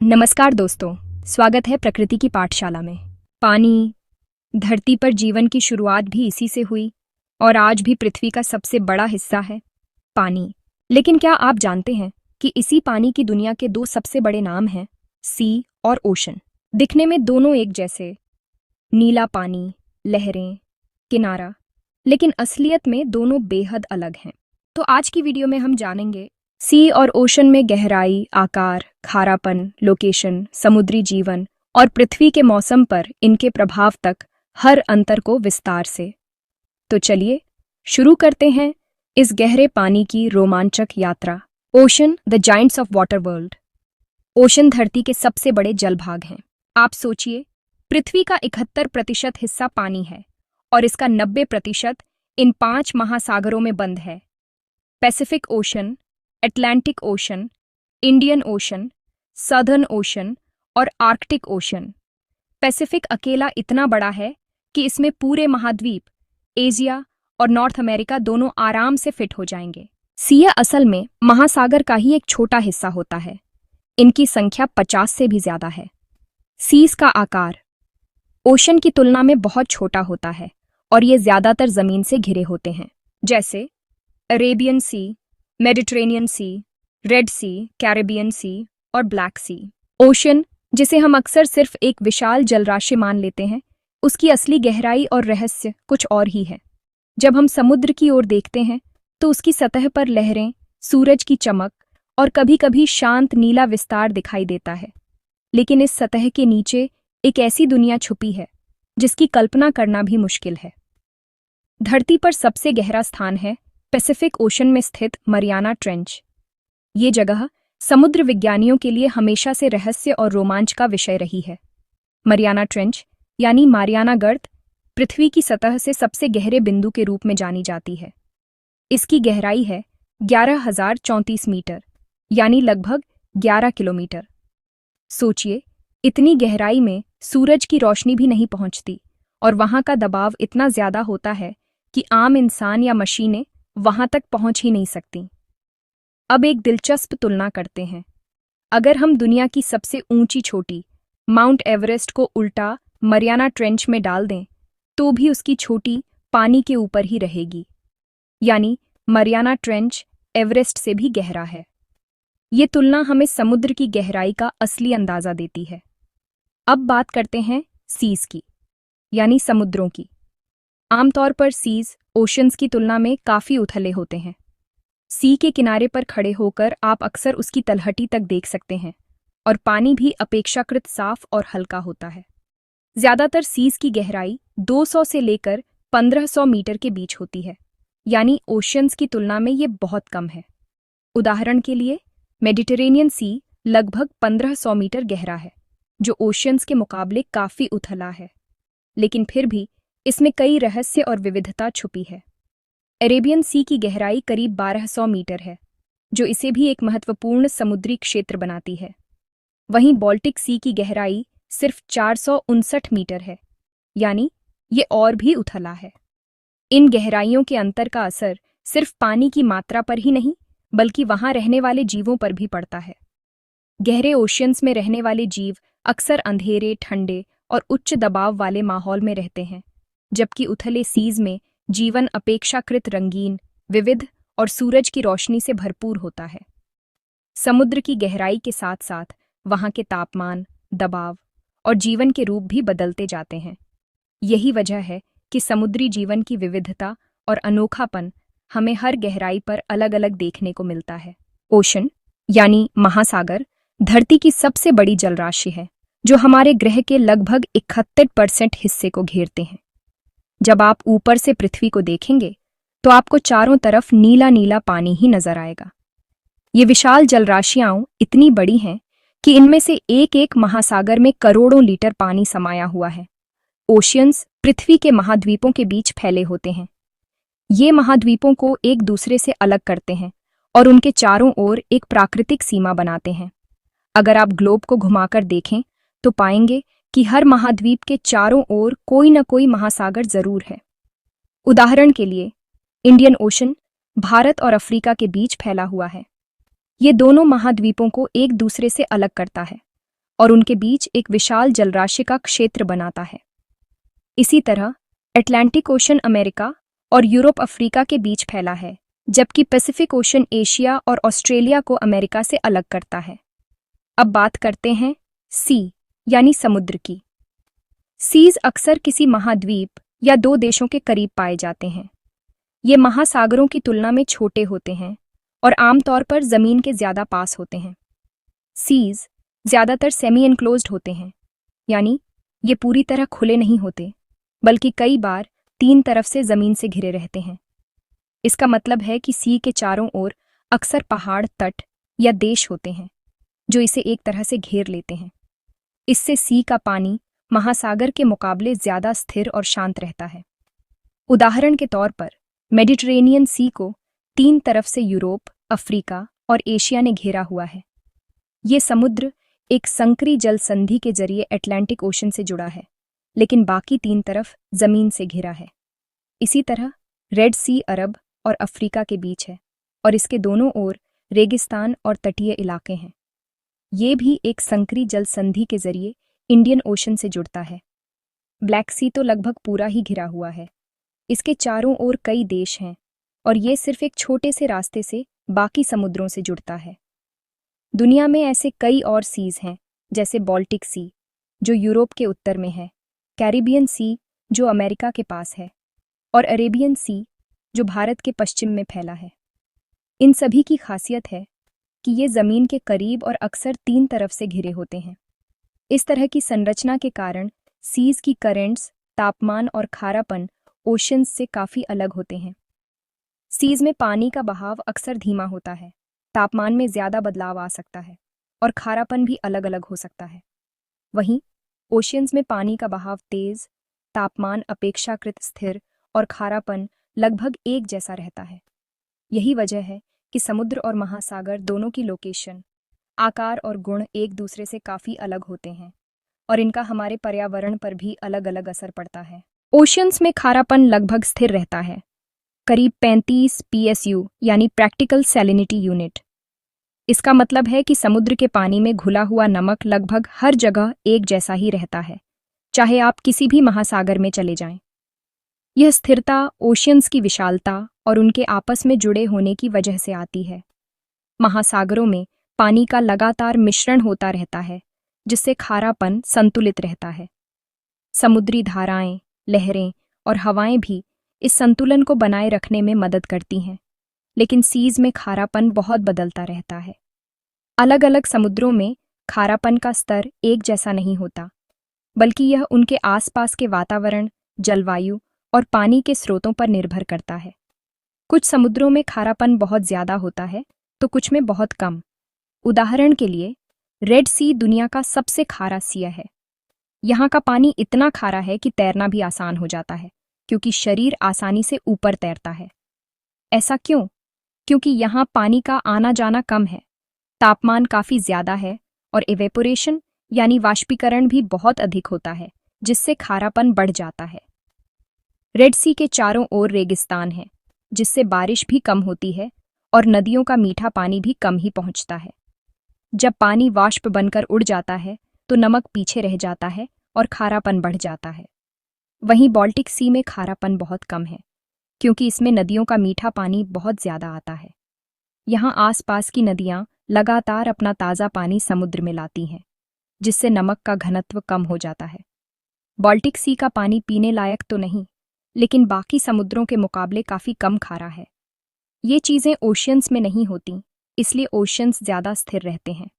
नमस्कार दोस्तों, स्वागत है प्रकृति की पाठशाला में। पानी, धरती पर जीवन की शुरुआत भी इसी से हुई और आज भी पृथ्वी का सबसे बड़ा हिस्सा है पानी। लेकिन क्या आप जानते हैं कि इसी पानी की दुनिया के दो सबसे बड़े नाम हैं, सी और ओशन। दिखने में दोनों एक जैसे, नीला पानी, लहरें, किनारा, लेकिन असलियत में दोनों बेहद अलग हैं। तो आज की वीडियो में हम जानेंगे सी और ओशन में गहराई, आकार, खारापन, लोकेशन, समुद्री जीवन और पृथ्वी के मौसम पर इनके प्रभाव तक हर अंतर को विस्तार से। तो चलिए शुरू करते हैं इस गहरे पानी की रोमांचक यात्रा। Ocean, the giants of water world. Ocean धरती के सबसे बड़े जलभाग हैं। आप सोचिए, पृथ्वी का 71% हिस्सा पानी है और इसका 90% इन 5 महासागरों में बंद है। Pacific ocean, Atlantic ocean, Indian ocean, southern ocean और आर्कटिक ओशन। पैसिफिक अकेला इतना बड़ा है कि इसमें पूरे महाद्वीप, एशिया और नॉर्थ अमेरिका दोनों आराम से फिट हो जाएंगे। सी असल में महासागर का ही एक छोटा हिस्सा होता है। इनकी संख्या 50 से भी ज्यादा है। सीज का आकार ओशन की तुलना में बहुत छोटा होता है और ये ज्यादातर जमीन से घिरे होते हैं, जैसे अरेबियन सी, मेडिटेरेनियन सी, रेड सी, कैरिबियन सी और ब्लैक सी। ओशन, जिसे हम अक्सर सिर्फ एक विशाल जलराशि मान लेते हैं, उसकी असली गहराई और रहस्य कुछ और ही है। जब हम समुद्र की ओर देखते हैं तो उसकी सतह पर लहरें, सूरज की चमक और कभी-कभी शांत नीला विस्तार दिखाई देता है। लेकिन इस सतह के नीचे एक ऐसी दुनिया छुपी है जिसकी कल्पना करना भी मुश्किल है। धरती पर सबसे गहरा स्थान है पैसिफिक ओशन में स्थित मरियाना ट्रेंच। ये जगह समुद्र विज्ञानियों के लिए हमेशा से रहस्य और रोमांच का विषय रही है। मरियाना ट्रेंच यानी मारियाना गर्त पृथ्वी की सतह से सबसे गहरे बिंदु के रूप में जानी जाती है। इसकी गहराई है 11,034 मीटर, यानी लगभग 11 किलोमीटर। सोचिए, इतनी गहराई में सूरज की रोशनी भी नहीं पहुंचती और वहां का दबाव इतना ज्यादा होता है कि आम इंसान या मशीनें वहां तक पहुंच ही नहीं सकती। अब एक दिलचस्प तुलना करते हैं। अगर हम दुनिया की सबसे ऊंची चोटी माउंट एवरेस्ट को उल्टा मरियाना ट्रेंच में डाल दें तो भी उसकी चोटी पानी के ऊपर ही रहेगी, यानी मरियाना ट्रेंच एवरेस्ट से भी गहरा है। ये तुलना हमें समुद्र की गहराई का असली अंदाजा देती है। अब बात करते हैं सीज की, यानी समुद्रों की। आमतौर पर सीज ओशंस की तुलना में काफी उथले होते हैं। सी के किनारे पर खड़े होकर आप अक्सर उसकी तलहटी तक देख सकते हैं और पानी भी अपेक्षाकृत साफ और हल्का होता है। ज्यादातर सीज की गहराई 200 से लेकर 1500 मीटर के बीच होती है, यानी ओशंस की तुलना में ये बहुत कम है। उदाहरण के लिए मेडिटेरेनियन सी लगभग 1500 मीटर गहरा है, जो ओशंस के मुकाबले काफी उथला है, लेकिन फिर भी इसमें कई रहस्य और विविधता छुपी है। अरेबियन सी की गहराई करीब 1200 मीटर है, जो इसे भी एक महत्वपूर्ण समुद्री क्षेत्र बनाती है। वहीं बाल्टिक सी की गहराई सिर्फ 459 मीटर है, यानी ये और भी उथला है। इन गहराइयों के अंतर का असर सिर्फ पानी की मात्रा पर ही नहीं, बल्कि वहां रहने वाले जीवों पर भी पड़ता है। गहरे ओशियंस में रहने वाले जीव अक्सर अंधेरे, ठंडे और उच्च दबाव वाले माहौल में रहते हैं, जबकि उथले सीज में जीवन अपेक्षाकृत रंगीन, विविध और सूरज की रोशनी से भरपूर होता है। समुद्र की गहराई के साथ साथ वहां के तापमान, दबाव और जीवन के रूप भी बदलते जाते हैं। यही वजह है कि समुद्री जीवन की विविधता और अनोखापन हमें हर गहराई पर अलग अलग देखने को मिलता है। ओशन, यानी महासागर, धरती की सबसे बड़ी जलराशि है, जो हमारे ग्रह के लगभग 71% हिस्से को घेरते हैं। जब आप ऊपर से पृथ्वी को देखेंगे तो आपको चारों तरफ नीला नीला पानी ही नजर आएगा। ये विशाल जलराशियां इतनी बड़ी हैं कि इनमें से एक एक महासागर में करोड़ों लीटर पानी समाया हुआ है। ओशियंस पृथ्वी के महाद्वीपों के बीच फैले होते हैं। ये महाद्वीपों को एक दूसरे से अलग करते हैं और उनके चारों ओर एक प्राकृतिक सीमा बनाते हैं। अगर आप ग्लोब को घुमाकर देखें तो पाएंगे कि हर महाद्वीप के चारों ओर कोई न कोई महासागर जरूर है। उदाहरण के लिए इंडियन ओशन भारत और अफ्रीका के बीच फैला हुआ है। ये दोनों महाद्वीपों को एक दूसरे से अलग करता है और उनके बीच एक विशाल जलराशि का क्षेत्र बनाता है। इसी तरह अटलांटिक ओशन अमेरिका और यूरोप अफ्रीका के बीच फैला है, जबकि पैसिफिक ओशन एशिया और ऑस्ट्रेलिया को अमेरिका से अलग करता है। अब बात करते हैं सी यानी समुद्र की। सीज अक्सर किसी महाद्वीप या दो देशों के करीब पाए जाते हैं। ये महासागरों की तुलना में छोटे होते हैं और आमतौर पर जमीन के ज्यादा पास होते हैं। सीज ज्यादातर सेमी एनक्लोज्ड होते हैं, यानी ये पूरी तरह खुले नहीं होते, बल्कि कई बार तीन तरफ से जमीन से घिरे रहते हैं। इसका मतलब है कि सी के चारों ओर अक्सर पहाड़, तट या देश होते हैं जो इसे एक तरह से घेर लेते हैं। इससे सी का पानी महासागर के मुकाबले ज्यादा स्थिर और शांत रहता है। उदाहरण के तौर पर मेडिटरेनियन सी को तीन तरफ से यूरोप, अफ्रीका और एशिया ने घेरा हुआ है। ये समुद्र एक संकरी जल संधि के जरिए अटलांटिक ओशन से जुड़ा है, लेकिन बाकी तीन तरफ जमीन से घिरा है। इसी तरह रेड सी अरब और अफ्रीका के बीच है और इसके दोनों ओर रेगिस्तान और तटीय इलाके हैं। ये भी एक संकरी जल संधि के जरिए इंडियन ओशन से जुड़ता है। ब्लैक सी तो लगभग पूरा ही घिरा हुआ है। इसके चारों ओर कई देश हैं और ये सिर्फ एक छोटे से रास्ते से बाकी समुद्रों से जुड़ता है। दुनिया में ऐसे कई और सीज हैं, जैसे बाल्टिक सी जो यूरोप के उत्तर में है, कैरिबियन सी जो अमेरिका के पास है और अरेबियन सी जो भारत के पश्चिम में फैला है। इन सभी की खासियत है कि ये जमीन के करीब और अक्सर तीन तरफ से घिरे होते हैं। इस तरह की संरचना के कारण सीज की करंट्स, तापमान और खारापन ओशंस से काफी अलग होते हैं। सीज में पानी का बहाव अक्सर धीमा होता है, तापमान में ज्यादा बदलाव आ सकता है और खारापन भी अलग अलग हो सकता है। वहीं ओशियंस में पानी का बहाव तेज, तापमान अपेक्षाकृत स्थिर और खारापन लगभग एक जैसा रहता है। यही वजह है कि समुद्र और महासागर दोनों की लोकेशन, आकार और गुण एक दूसरे से काफी अलग होते हैं और इनका हमारे पर्यावरण पर भी अलग अलग असर पड़ता है। ओशियंस में खारापन लगभग स्थिर रहता है, करीब 35 PSU यानी प्रैक्टिकल सैलिनिटी यूनिट। इसका मतलब है कि समुद्र के पानी में घुला हुआ नमक लगभग हर जगह एक जैसा ही रहता है, चाहे आप किसी भी महासागर में चले जाएं। यह स्थिरता ओशियंस की विशालता और उनके आपस में जुड़े होने की वजह से आती है। महासागरों में पानी का लगातार मिश्रण होता रहता है, जिससे खारापन संतुलित रहता है। समुद्री धाराएं, लहरें और हवाएं भी इस संतुलन को बनाए रखने में मदद करती हैं, लेकिन सीज में खारापन बहुत बदलता रहता है। अलग अलग समुद्रों में खारापन का स्तर एक जैसा नहीं होता, बल्कि यह उनके आसपास के वातावरण, जलवायु और पानी के स्रोतों पर निर्भर करता है। कुछ समुद्रों में खारापन बहुत ज्यादा होता है तो कुछ में बहुत कम। उदाहरण के लिए रेड सी दुनिया का सबसे खारा सी है। यहाँ का पानी इतना खारा है कि तैरना भी आसान हो जाता है, क्योंकि शरीर आसानी से ऊपर तैरता है। ऐसा क्यों? क्योंकि यहाँ पानी का आना जाना कम है, तापमान काफी ज्यादा है और इवेपोरेशन यानी वाष्पीकरण भी बहुत अधिक होता है, जिससे खारापन बढ़ जाता है। रेड सी के चारों ओर रेगिस्तान है, जिससे बारिश भी कम होती है और नदियों का मीठा पानी भी कम ही पहुंचता है। जब पानी वाष्प बनकर उड़ जाता है तो नमक पीछे रह जाता है और खारापन बढ़ जाता है। वहीं बाल्टिक सी में खारापन बहुत कम है, क्योंकि इसमें नदियों का मीठा पानी बहुत ज्यादा आता है। यहाँ आसपास की नदियाँ लगातार अपना ताज़ा पानी समुद्र में लाती हैं, जिससे नमक का घनत्व कम हो जाता है। बाल्टिक सी का पानी पीने लायक तो नहीं, लेकिन बाकी समुद्रों के मुकाबले काफ़ी कम खारा है। ये चीज़ें ओशियंस में नहीं होती, इसलिए ओशियंस ज़्यादा स्थिर रहते हैं।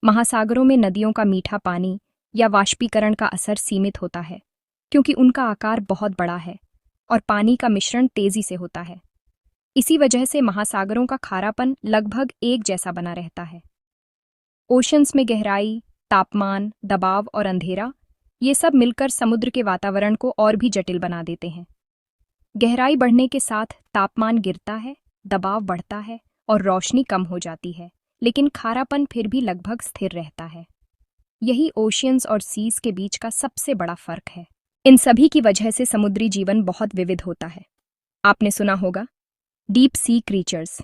महासागरों में नदियों का मीठा पानी या वाष्पीकरण का असर सीमित होता है, क्योंकि उनका आकार बहुत बड़ा है और पानी का मिश्रण तेजी से होता है। इसी वजह से महासागरों का खारापन लगभग एक जैसा बना रहता है। ओशंस में गहराई, तापमान, दबाव और अंधेरा, ये सब मिलकर समुद्र के वातावरण को और भी जटिल बना देते हैं। गहराई बढ़ने के साथ तापमान गिरता है, दबाव बढ़ता है और रोशनी कम हो जाती है, लेकिन खारापन फिर भी लगभग स्थिर रहता है। यही ओशियंस और सीज के बीच का सबसे बड़ा फर्क है। इन सभी की वजह से समुद्री जीवन बहुत विविध होता है। आपने सुना होगा deep sea creatures,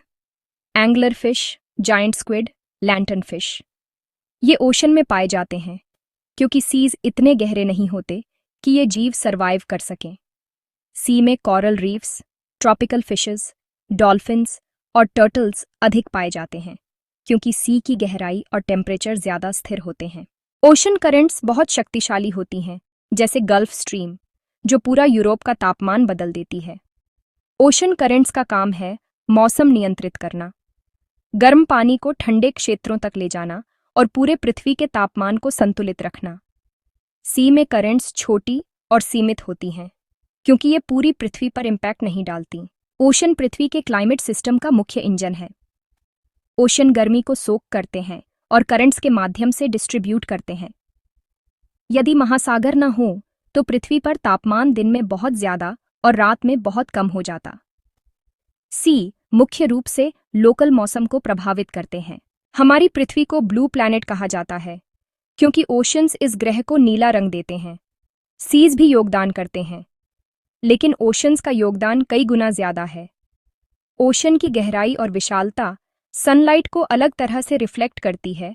angler fish, giant squid, lantern fish. ये ओशन में पाए जाते हैं क्योंकि सीज इतने गहरे नहीं होते कि ये जीव सरवाइव कर सकें। सी में coral reefs, tropical fishes, dolphins और टर्टल्स अधिक पाए जाते हैं क्योंकि सी की गहराई और टेम्परेचर ज्यादा स्थिर होते हैं। ओशन करंट्स बहुत शक्तिशाली होती हैं, जैसे गल्फ स्ट्रीम, जो पूरा यूरोप का तापमान बदल देती है। ओशन करंट्स का काम है मौसम नियंत्रित करना, गर्म पानी को ठंडे क्षेत्रों तक ले जाना और पूरे पृथ्वी के तापमान को संतुलित रखना। सी में करंट्स छोटी और सीमित होती हैं क्योंकि ये पूरी पृथ्वी पर इम्पैक्ट नहीं डालती। ओशन पृथ्वी के क्लाइमेट सिस्टम का मुख्य इंजन है। ओशन गर्मी को सोख करते हैं और करंट्स के माध्यम से डिस्ट्रीब्यूट करते हैं। यदि महासागर न हो तो पृथ्वी पर तापमान दिन में बहुत ज्यादा और रात में बहुत कम हो जाता। सी मुख्य रूप से लोकल मौसम को प्रभावित करते हैं। हमारी पृथ्वी को ब्लू प्लैनेट कहा जाता है क्योंकि ओशंस इस ग्रह को नीला रंग देते हैं। सीज भी योगदान करते हैं, लेकिन ओशंस का योगदान कई गुना ज्यादा है। ओशन की गहराई और विशालता सनलाइट को अलग तरह से रिफ्लेक्ट करती है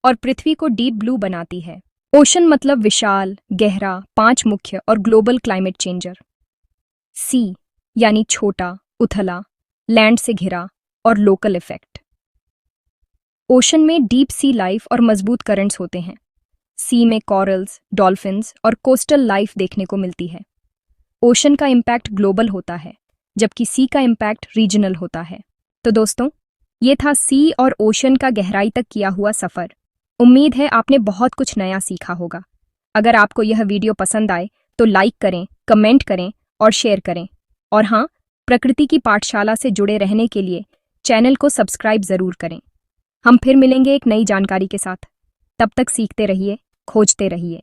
और पृथ्वी को डीप ब्लू बनाती है। ओशन मतलब विशाल, गहरा, 5 मुख्य और ग्लोबल क्लाइमेट चेंजर। सी यानी छोटा, उथला, लैंड से घिरा और लोकल इफेक्ट। ओशन में डीप सी लाइफ और मजबूत करंट्स होते हैं। सी में कॉरल्स, डॉल्फिन्स और कोस्टल लाइफ देखने को मिलती है। ओशन का इम्पैक्ट ग्लोबल होता है, जबकि सी का इम्पैक्ट रीजनल होता है। तो दोस्तों, ये था सी और ओशन का गहराई तक किया हुआ सफर। उम्मीद है आपने बहुत कुछ नया सीखा होगा। अगर आपको यह वीडियो पसंद आए तो लाइक करें, कमेंट करें और शेयर करें। और हाँ, प्रकृति की पाठशाला से जुड़े रहने के लिए चैनल को सब्सक्राइब जरूर करें। हम फिर मिलेंगे एक नई जानकारी के साथ। तब तक सीखते रहिए, खोजते रहिए।